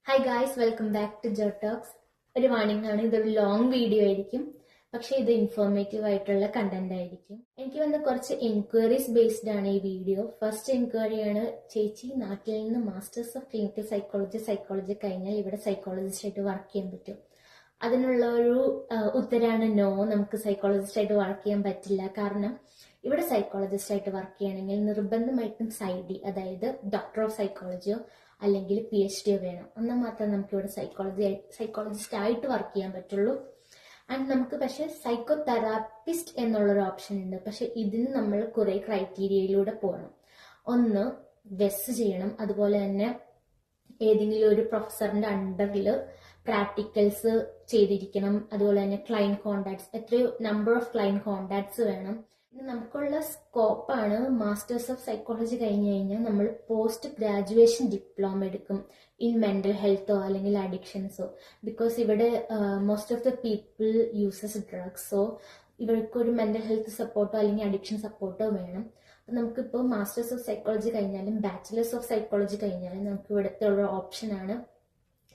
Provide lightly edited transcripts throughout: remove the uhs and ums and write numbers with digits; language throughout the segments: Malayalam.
Hi guys, welcome back to Jo talks. ഒരു വാണിംഗ് ആണ്, ഇതൊരു ലോങ് വീഡിയോ ആയിരിക്കും, പക്ഷെ ഇത് ഇൻഫോർമേറ്റീവ് ആയിട്ടുള്ള കണ്ടന്റ് ആയിരിക്കും. എനിക്ക് വന്ന കുറച്ച് എൻക്വയറീസ് ബേസ്ഡ് ആണ് ഈ വീഡിയോ. ഫസ്റ്റ് എൻക്വയറിയാണ്, ചേച്ചി നാട്ടിൽ നിന്ന് മാസ്റ്റേഴ്സ് ഓഫ് ക്ലിനിക്കൽ സൈക്കോളജി കഴിഞ്ഞാൽ ഇവിടെ സൈക്കോളജിസ്റ്റ് ആയിട്ട് വർക്ക് ചെയ്യാൻ പറ്റും? അതിനുള്ള ഒരു ഉത്തരാണ് നോ. നമുക്ക് സൈക്കോളജിസ്റ്റ് ആയിട്ട് വർക്ക് ചെയ്യാൻ പറ്റില്ല. കാരണം ഇവിടെ സൈക്കോളജിസ്റ്റ് ആയിട്ട് വർക്ക് ചെയ്യണമെങ്കിൽ നിർബന്ധമായിട്ടും സൈഡി, അതായത് ഡോക്ടർ ഓഫ് സൈക്കോളജിയോ അല്ലെങ്കിൽ PhD വേണം. എന്നാൽ മാത്രമേ നമുക്ക് ഇവിടെ സൈക്കോളജിസ്റ്റ് ആയിട്ട് വർക്ക് ചെയ്യാൻ പറ്റുള്ളൂ. ആൻഡ് നമുക്ക് പക്ഷെ സൈക്കോ തെറാപ്പിസ്റ്റ് എന്നുള്ളൊരു ഓപ്ഷൻ ഉണ്ട്. പക്ഷെ ഇതിന് നമ്മൾ കുറെ ക്രൈറ്റീരിയയിലൂടെ പോകണം. ഒന്ന്, വെസ് ചെയ്യണം. അതുപോലെ തന്നെ ഏതെങ്കിലും ഒരു പ്രൊഫസറിന്റെ അണ്ടറിൽ പ്രാക്ടിക്കൽസ് ചെയ്തിരിക്കണം. അതുപോലെ തന്നെ ക്ലയന്റ് കോണ്ടാക്ട്സ്, എത്രയോ നമ്പർ ഓഫ് ക്ലയന്റ് കോണ്ടാക്ട്സ് വേണം. നമുക്കുള്ള സ്കോപ്പാണ് മാസ്റ്റേഴ്സ് ഓഫ് സൈക്കോളജി കഴിഞ്ഞു കഴിഞ്ഞാൽ നമ്മൾ പോസ്റ്റ് ഗ്രാജുവേഷൻ ഡിപ്ലോമ എടുക്കും ഇൻ മെന്റൽ ഹെൽത്തോ അല്ലെങ്കിൽ അഡിക്ഷൻസോ. ബിക്കോസ് ഇവിടെ most of the people uses drugs. So ഇവർക്കൊരു മെന്റൽ ഹെൽത്ത് സപ്പോർട്ടോ അല്ലെങ്കിൽ അഡിക്ഷൻ സപ്പോർട്ടോ വേണം. അപ്പം നമുക്കിപ്പോൾ മാസ്റ്റേഴ്സ് ഓഫ് സൈക്കോളജി കഴിഞ്ഞാലും ബാച്ചിലേഴ്സ് ഓഫ് സൈക്കോളജി കഴിഞ്ഞാലും നമുക്ക് ഇവിടുത്തെ ഒരു ഓപ്ഷനാണ്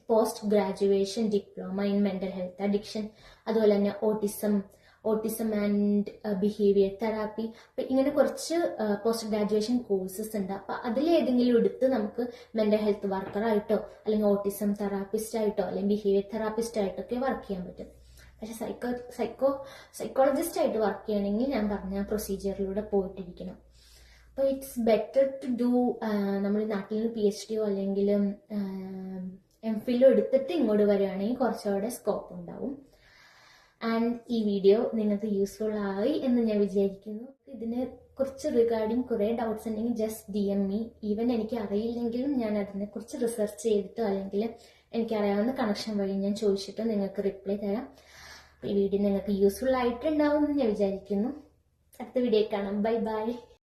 post graduation diploma in mental health, addiction, അതുപോലെ തന്നെ ഓട്ടിസം ആൻഡ് ബിഹേവിയർ തെറാപ്പി. അപ്പൊ ഇങ്ങനെ കുറച്ച് പോസ്റ്റ് ഗ്രാജുവേഷൻ കോഴ്സസ് ഉണ്ട്. അപ്പൊ അതിലേതെങ്കിലും എടുത്ത് നമുക്ക് മെന്റൽ ഹെൽത്ത് വർക്കറായിട്ടോ അല്ലെങ്കിൽ ഓട്ടിസം തെറാപ്പിസ്റ്റ് ആയിട്ടോ അല്ലെങ്കിൽ ബിഹേവിയർ തെറാപ്പിസ്റ്റ് ആയിട്ടോ ഒക്കെ വർക്ക് ചെയ്യാൻ പറ്റും. പക്ഷെ സൈക്കോളജിസ്റ്റ് ആയിട്ട് വർക്ക് ചെയ്യണമെങ്കിൽ ഞാൻ പറഞ്ഞ പ്രൊസീജിയറിലൂടെ പോയിട്ടിരിക്കണം. അപ്പോൾ ഇറ്റ്സ് ബെറ്റർ ടു ഡു നമ്മൾ നാട്ടിൽ നിന്ന് PhD അല്ലെങ്കിൽ MPhil എടുത്തിട്ട് ഇങ്ങോട്ട് വരികയാണെങ്കിൽ കുറച്ചുകൂടെ സ്കോപ്പ് ഉണ്ടാവും. ആൻഡ് ഈ വീഡിയോ നിങ്ങൾക്ക് യൂസ്ഫുൾ ആയി എന്ന് ഞാൻ വിചാരിക്കുന്നു. ഇതിനെ കുറിച്ച് റിഗാർഡിങ് കുറേ ഡൗട്ട്സ് ഉണ്ടെങ്കിൽ ജസ്റ്റ് DM me. ഈവൻ എനിക്ക് അറിയില്ലെങ്കിലും ഞാൻ അതിനെക്കുറിച്ച് റിസർച്ച് ചെയ്തിട്ടോ അല്ലെങ്കിൽ എനിക്കറിയാവുന്ന കണക്ഷൻ വഴി ഞാൻ ചോദിച്ചിട്ടോ നിങ്ങൾക്ക് റിപ്ലൈ തരാം. ഈ വീഡിയോ നിങ്ങൾക്ക് യൂസ്ഫുൾ ആയിട്ടുണ്ടാവും എന്ന് ഞാൻ വിചാരിക്കുന്നു. അടുത്ത വീഡിയോ കാണാം. Bye bye.